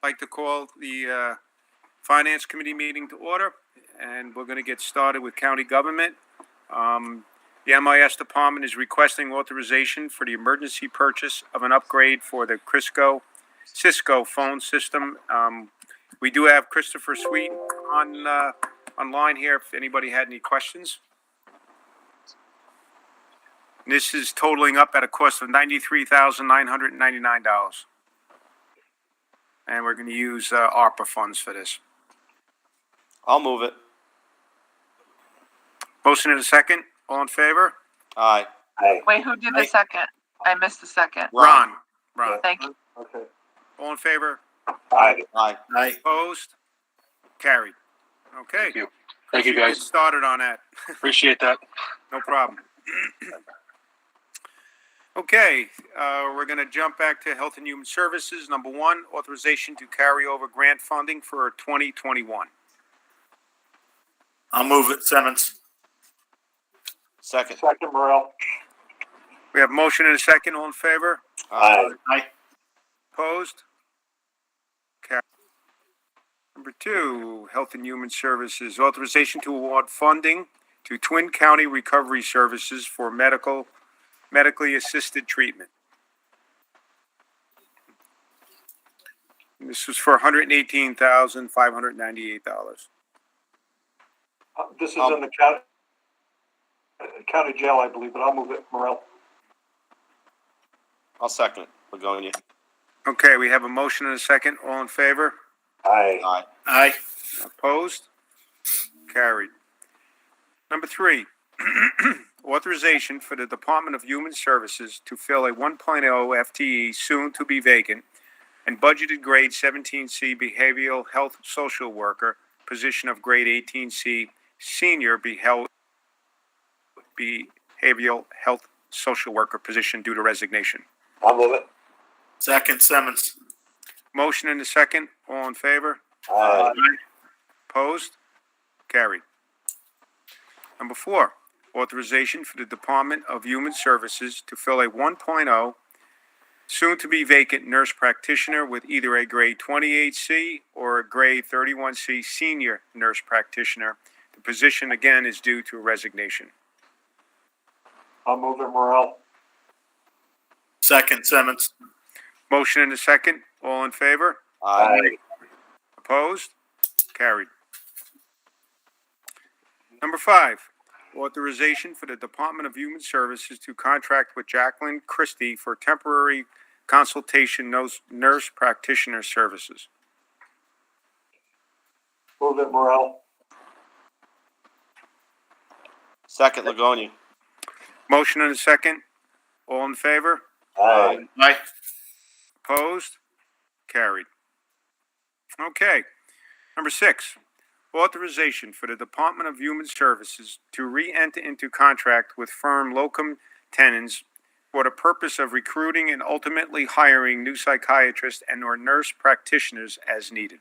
like to call the Finance Committee meeting to order, and we're going to get started with county government. The MIS department is requesting authorization for the emergency purchase of an upgrade for the Cisco phone system. We do have Christopher Sweet online here if anybody had any questions. This is totaling up at a cost of $93,999. And we're going to use ARPA funds for this. I'll move it. Motion in a second. All in favor? Aye. Aye. Wait, who did the second? I missed the second. Ron. Thank you. Okay. All in favor? Aye. Aye. Aye. Opposed? Carried. Okay. Thank you. Thank you, Get guys. started on that. Appreciate that. No problem. Okay, we're going to jump back to Health and Human Services. Number one, authorization to carry over grant funding for 2021. I'll move it, Simmons. Second. Second, Morel. We have motion and a second. All in favor? Aye. Aye. Opposed? Carried. Number two, Health and Human Services, authorization to award funding to Twin County Recovery Services for medically assisted treatment. This was for $118,598. This is in the county jail, I believe, but I'll move it, Morel. I'll second it. We're going you. Okay, we have a motion and a second. All in favor? Aye. Aye. Aye. Opposed? Carried. Number three, authorization for the Department of Human Services to fill a 1.0 FTE soon to be vacant and budgeted grade 17C behavioral health social worker position of grade 18C senior behavioral health social worker position due to resignation. I'll move it. Second, Simmons. Motion and a second. All in favor? Aye. Opposed? Carried. Number four, authorization for the Department of Human Services to fill a 1.0 soon-to-be vacant nurse practitioner with either a grade 28C or a grade 31C senior nurse practitioner. The position, again, is due to resignation. I'll move it, Morel. Second, Simmons. Motion and a second. All in favor? Aye. Opposed? Carried. Number five, authorization for the Department of Human Services to contract with Jacqueline Christie for temporary consultation nurse practitioner services. Move it, Morel. Second, Lagoni. Motion and a second. All in favor? Aye. Aye. Opposed? Carried. Okay. Number six, authorization for the Department of Human Services to re-enter into contract with firm Locum Tenens for the purpose of recruiting and ultimately hiring new psychiatrists and or nurse practitioners as needed.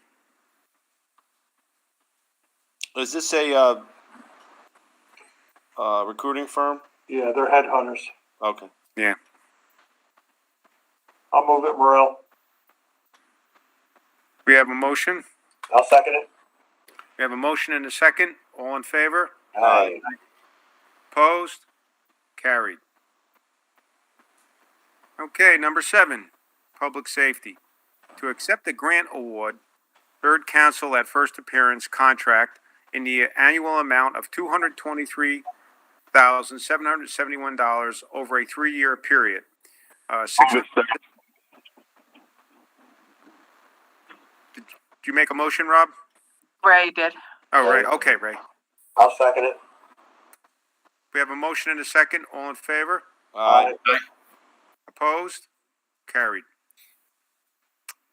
Is this a recruiting firm? Yeah, they're headhunters. Okay. Yeah. I'll move it, Morel. We have a motion. I'll second it. We have a motion and a second. All in favor? Aye. Opposed? Carried. Okay, number seven, public safety. To accept the grant award, third council at first appearance contract in the annual amount of $223,771 over a 3-year period. Did you make a motion, Rob? Ray did. Oh, right. Okay, Ray. I'll second it. We have a motion and a second. All in favor? Aye. Opposed? Carried.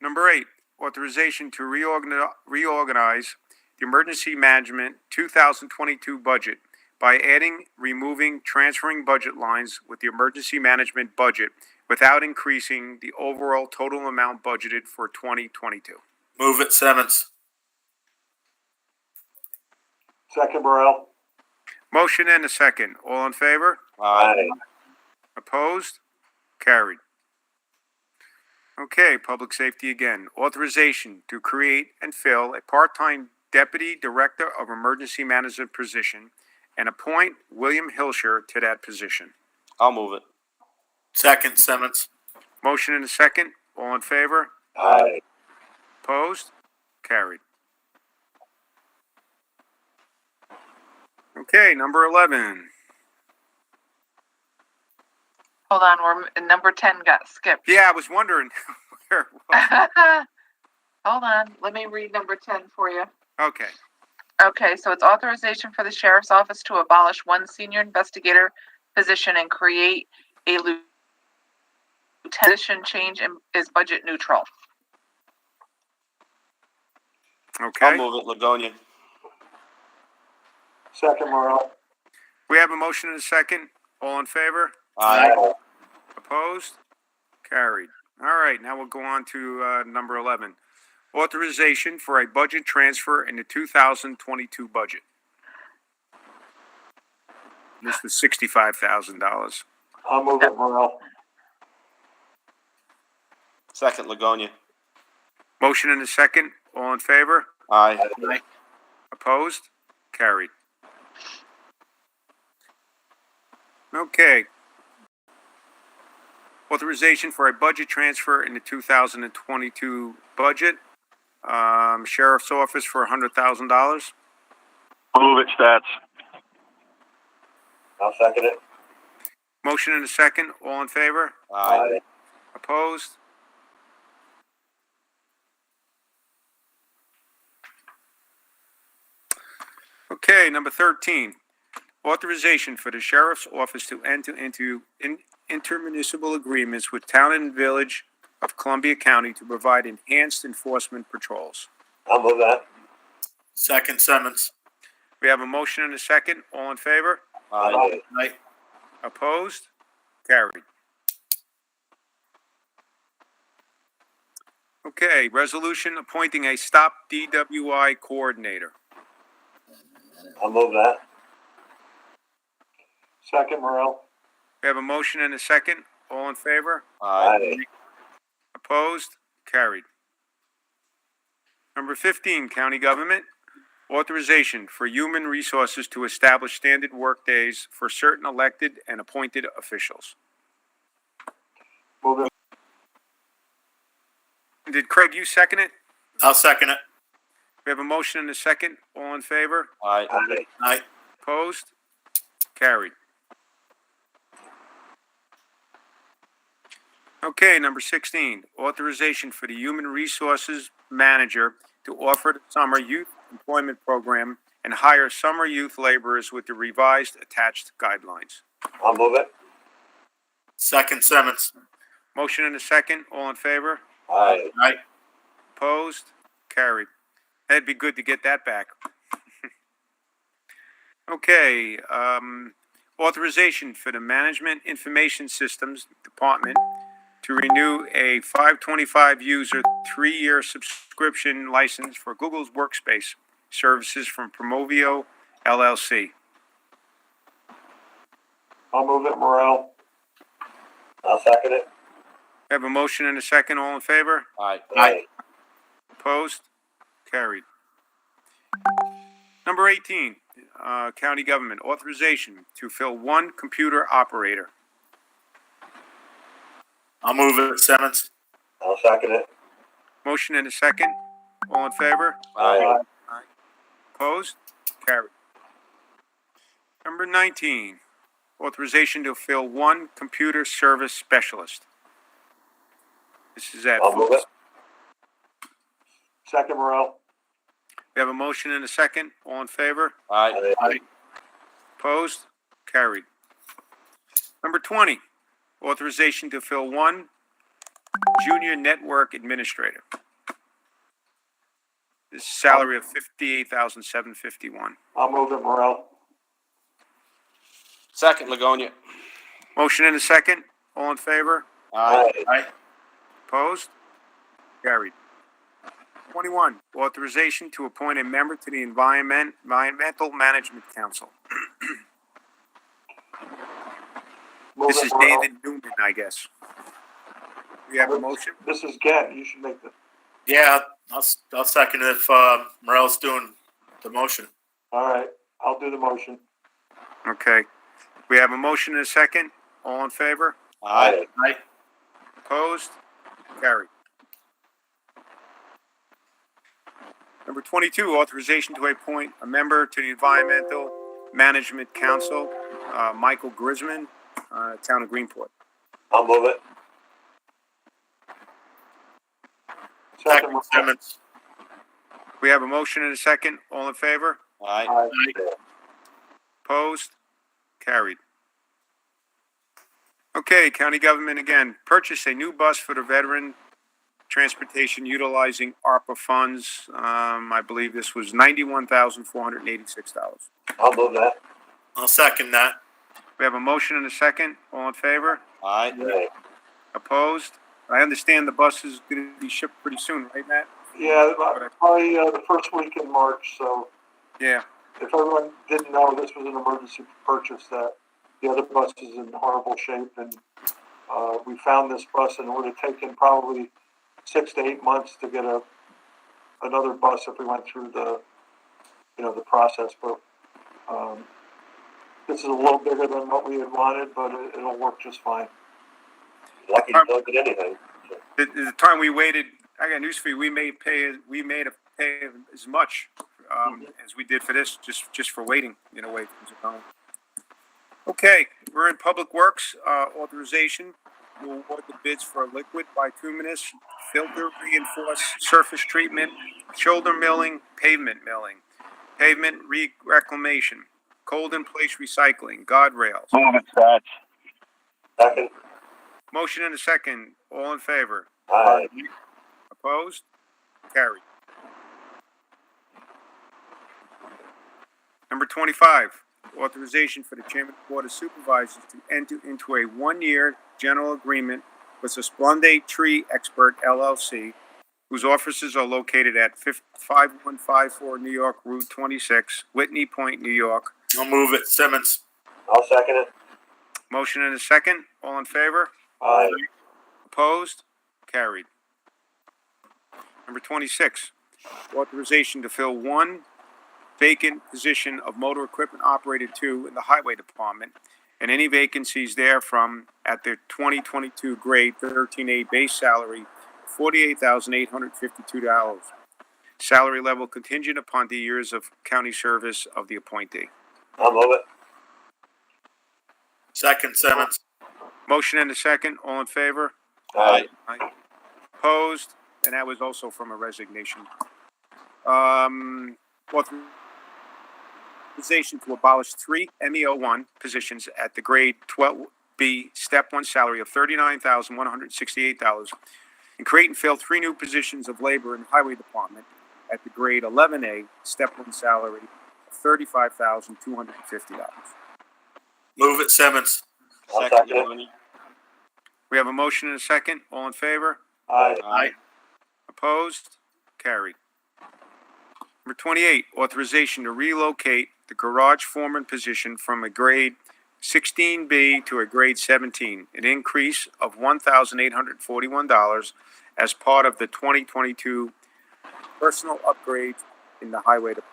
Number eight, authorization to reorganize the emergency management 2022 budget by adding, removing, transferring budget lines with the emergency management budget without increasing the overall total amount budgeted for 2022. Move it, Simmons. Second, Morel. Motion and a second. All in favor? Aye. Opposed? Carried. Okay, public safety again. Authorization to create and fill a part-time Deputy Director of Emergency Management position and appoint William Hilscher to that position. I'll move it. Second, Simmons. Motion and a second. All in favor? Aye. Opposed? Carried. Okay, number 11. Hold on, number 10 got skipped. Yeah, I was wondering where it was. Hold on, let me read number 10 for you. Okay. Okay, so it's authorization for the sheriff's office to abolish one senior investigator position and create a lieutenant position. Change is budget neutral. Okay. I'll move it. Ligonia. Second, Morel. We have a motion and a second. All in favor? Aye. Opposed? Carried. All right, now we'll go on to number 11. Authorization for a budget transfer in the 2022 budget. This was $65,000. I'll move it, Morel. Second, Ligonia. Motion and a second. All in favor? Aye. Opposed? Carried. Okay. Authorization for a budget transfer in the 2022 budget. Sheriff's Office for $100,000. Move it, Stats. I'll second it. Motion and a second. All in favor? Aye. Opposed? Okay, number 13. Authorization for the Sheriff's Office to enter into intermunicipal agreements with Town and Village of Columbia County to provide enhanced enforcement patrols. I'll move that. Second, Simmons. We have a motion and a second. All in favor? Aye. Aye. Opposed? Carried. Okay, resolution appointing a stop DWI coordinator. I'll move that. Second, Morel. We have a motion and a second. All in favor? Aye. Opposed? Carried. Number 15, county government. Authorization for human resources to establish standard work days for certain elected and appointed officials. Move it. Did Craig, you second it? I'll second it. We have a motion and a second. All in favor? Aye. Aye. Aye. Opposed? Carried. Okay, number 16, authorization for the Human Resources Manager to offer the summer youth employment program and hire summer youth laborers with the revised attached guidelines. I'll move it. Second, Simmons. Motion and a second. All in favor? Aye. Aye. Opposed? Carried. That'd be good to get that back. Okay, authorization for the Management Information Systems Department to renew a 525 user 3-year subscription license for Google's Workspace services from Promovio LLC. I'll move it, Morel. I'll second it. Have a motion and a second. All in favor? Aye. Aye. Opposed? Carried. Number 18, county government authorization to fill one computer operator. I'll move it, Simmons. I'll second it. Motion and a second. All in favor? Aye. Opposed? Carried. Number 19, authorization to fill one computer service specialist. This is at I'll move it. Second, Morel. We have a motion and a second. All in favor? Aye. Aye. Opposed? Carried. Number 20, authorization to fill one junior network administrator. This is salary of $58,751. I'll move it, Morel. Second, Ligonia. Motion and a second. All in favor? Aye. Aye. Opposed? Carried. 21, authorization to appoint a member to the Environmental Management Council. Move This it, is Morel. David Newman, I guess. We have a motion. This is Gann. You should make the, Yeah, I'll second it if Morel's doing the motion. all right, I'll do the motion. Okay. We have a motion and a second. All in favor? Aye. Aye. Opposed? Carried. Number 22, authorization to appoint a member to the Environmental Management Council, Michael Grisman, Town of Greenport. I'll move it. Second, Second, Simmons. We have a motion and a second. All in favor? Aye. Aye. Opposed? Carried. Okay, county government again. Purchase a new bus for the veteran transportation utilizing ARPA funds. I believe this was $91,486. I'll move that. I'll second that. We have a motion and a second. All in favor? Aye. Aye. Opposed? I understand the bus is going to be shipped pretty soon, right, Matt? Yeah, probably the first week in March, so Yeah. if everyone didn't know, this was an emergency purchase, that the other bus is in horrible shape, and we found this bus, and it would have taken probably 6 to 8 months to get another bus if we went through the process, but this is a little bigger than what we had wanted, but it'll work just fine. Lucky to don't get anything. The time we waited, I got news for you. We made pay as much as we did for this, just for waiting. Wait. Okay, we're in Public Works authorization. We'll award the bids for liquid bituminous filter reinforced surface treatment, shoulder milling, pavement reclamation, cold in place recycling, guardrails. Move it, Scotch. Second. Motion and a second. All in favor? Aye. Opposed? Carried. Number 25, authorization for the Chairman of the Board of Supervisors to enter into a one-year general agreement with Splendid Tree Expert LLC, whose offices are located at 5154 New York Route 26, Whitney Point, New York. I'll move it, Simmons. I'll second it. Motion and a second. All in favor? Aye. Opposed? Carried. Number 26, authorization to fill one vacant position of motor equipment operator 2 in the Highway Department, and any vacancies therefrom at their 2022 grade 13A base salary, $48,852. Salary level contingent upon the years of county service of the appointee. I'll move it. Second, Simmons. Motion and a second. All in favor? Aye. Opposed? And that was also from a resignation. Authorization to abolish 3 MEO1 positions at the grade 12B, step 1 salary of $39,168, and create and fill 3 new positions of labor in the Highway Department at the grade 11A, step 1 salary of $35,250. Move it, Simmons. Second, Maloney. We have a motion and a second. All in favor? Aye. Aye. Opposed? Carried. Number 28, authorization to relocate the garage foreman position from a grade 16B to a grade 17, an increase of $1,841 as part of the 2022 personal upgrade in the Highway Department.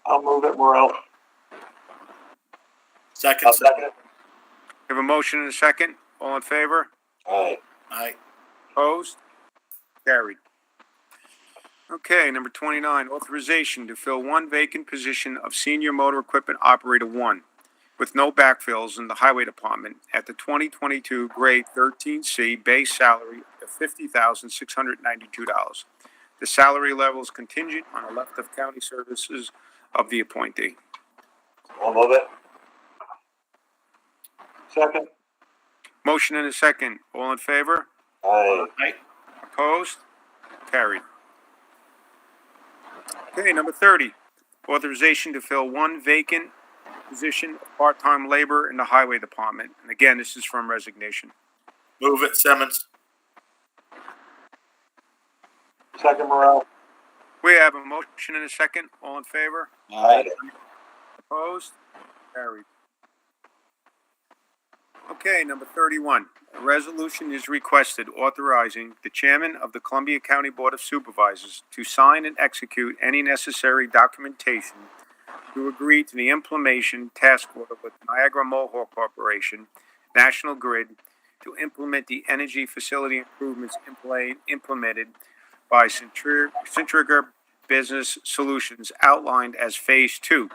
I'll move it, Morel. Second, Simmons. We have a motion and a second. All in favor? Aye. Aye. Opposed? Carried. Okay, number 29, authorization to fill one vacant position of Senior Motor Equipment Operator 1 with no backfills in the Highway Department at the 2022 grade 13C base salary of $50,692. The salary level is contingent on a left of county services of the appointee. I'll move it. Second. Motion and a second. All in favor? Aye. Aye. Opposed? Carried. Okay, number 30, authorization to fill one vacant position of part-time labor in the Highway Department. And again, this is from resignation. Move it, Simmons. Second, Morel. We have a motion and a second. All in favor? Aye. Opposed? Carried. Okay, number 31, a resolution is requested authorizing the chairman of the Columbia County Board of Supervisors to sign and execute any necessary documentation to agree to the implementation task order with Niagara Mohawk Corporation, National Grid, to implement the energy facility improvements implemented by Centriga Business Solutions outlined as Phase 2 to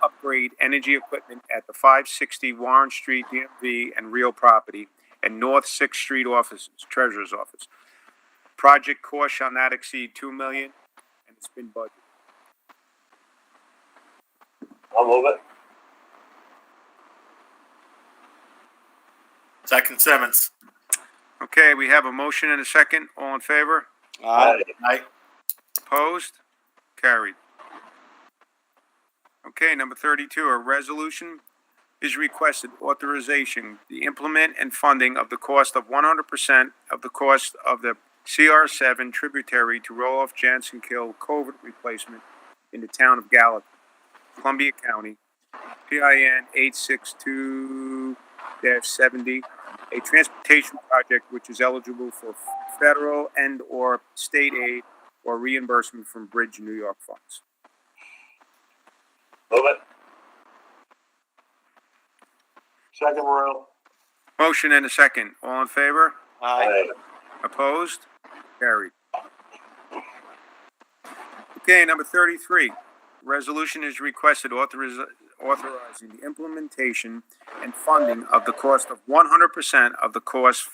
upgrade energy equipment at the 560 Warren Street DMV and real property and North 6th Street offices, Treasurer's Office. Project cost shall not exceed $2 million, and it's been budgeted. I'll move it. Second, Simmons. Okay, we have a motion and a second. All in favor? Aye. Aye. Opposed? Carried. Okay, number 32, a resolution is requested authorization, the implement and funding of the cost of 100% of the cost of the CR7 tributary to Roloff Jansen Kill culvert replacement in the town of Gallatin, Columbia County, PIN 862-70, a transportation project which is eligible for federal and/or state aid or reimbursement from Bridge New York funds. Move it. Second, Morel. Motion and a second. All in favor? Aye. Opposed? Carried. Okay, number 33. Resolution is requested authorizing the implementation and funding of the cost of 100% of the cost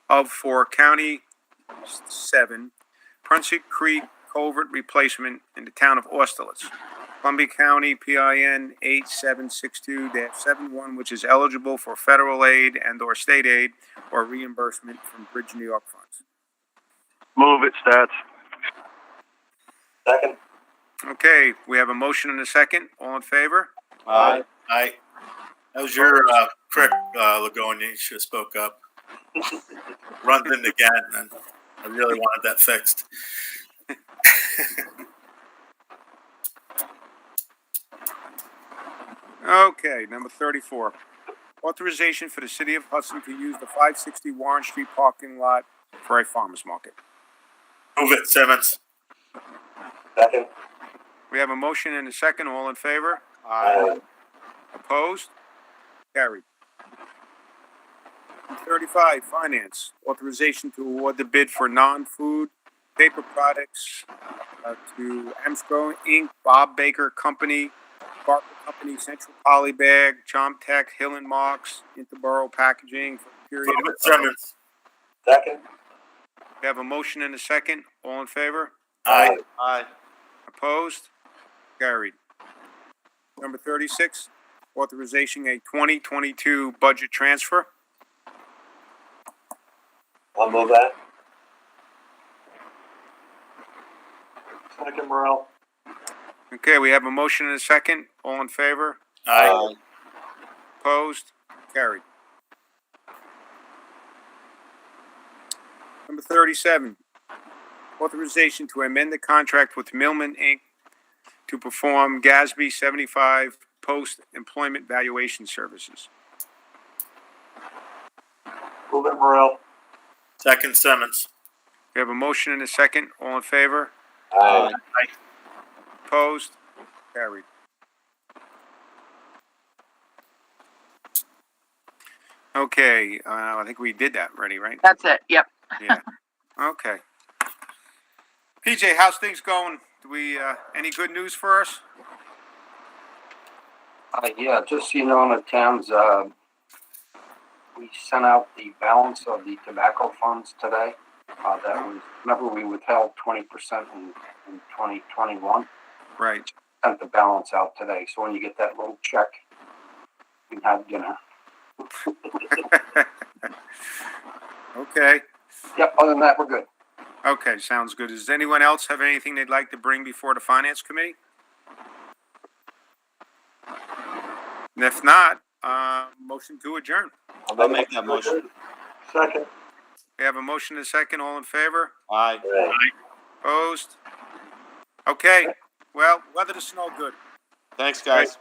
of for County 7 Prince Creek Culvert replacement in the town of Austerlitz, Columbia County, PIN 8762-71, which is eligible for federal aid and/or state aid or reimbursement from Bridge New York funds. Move it, Stats. Second. Okay, we have a motion and a second. All in favor? Aye. Aye. That was your crick, Ligonia. You should have spoke up. Runs in again, and I really wanted that fixed. Okay, number 34. Authorization for the city of Hudson to use the 560 Warren Street parking lot for a farmer's market. Move it, Simmons. Second. We have a motion and a second. All in favor? Aye. Opposed? Carried. 35, Finance. Authorization to award the bid for non-food paper products to Amsco Inc., Bob Baker Company, Barker Company, Central Polybag, Chomtech, Hill and Marks, Interboro Packaging for a period Move of... it, Simmons. Second. We have a motion and a second. All in favor? Aye. Aye. Opposed? Carried. Number 36, authorization a 2022 budget transfer. I'll move that. Second, Morel. Okay, we have a motion and a second. All in favor? Aye. Opposed? Carried. Number 37, authorization to amend the contract with Millman Inc. to perform GASB 75 post-employment valuation services. Move it, Morel. Second, Simmons. We have a motion and a second. All in favor? Aye. Opposed? Carried. Okay, I think we did that already, right? That's it. Yep. Yeah. Okay. PJ, how's things going? Do we, any good news for us? Yeah, just so you know, in the towns, we sent out the balance of the tobacco funds today. That was, remember we withheld 20% in 2021? Right. Sent the balance out today. So when you get that little check, you can have dinner. Okay. Yep, other than that, we're good. Okay, sounds good. Does anyone else have anything they'd like to bring before the Finance Committee? And if not, motion to adjourn. I'll make that motion. Second. We have a motion and a second. All in favor? Aye. Opposed? Okay. Well, weather the snow good. Thanks, guys.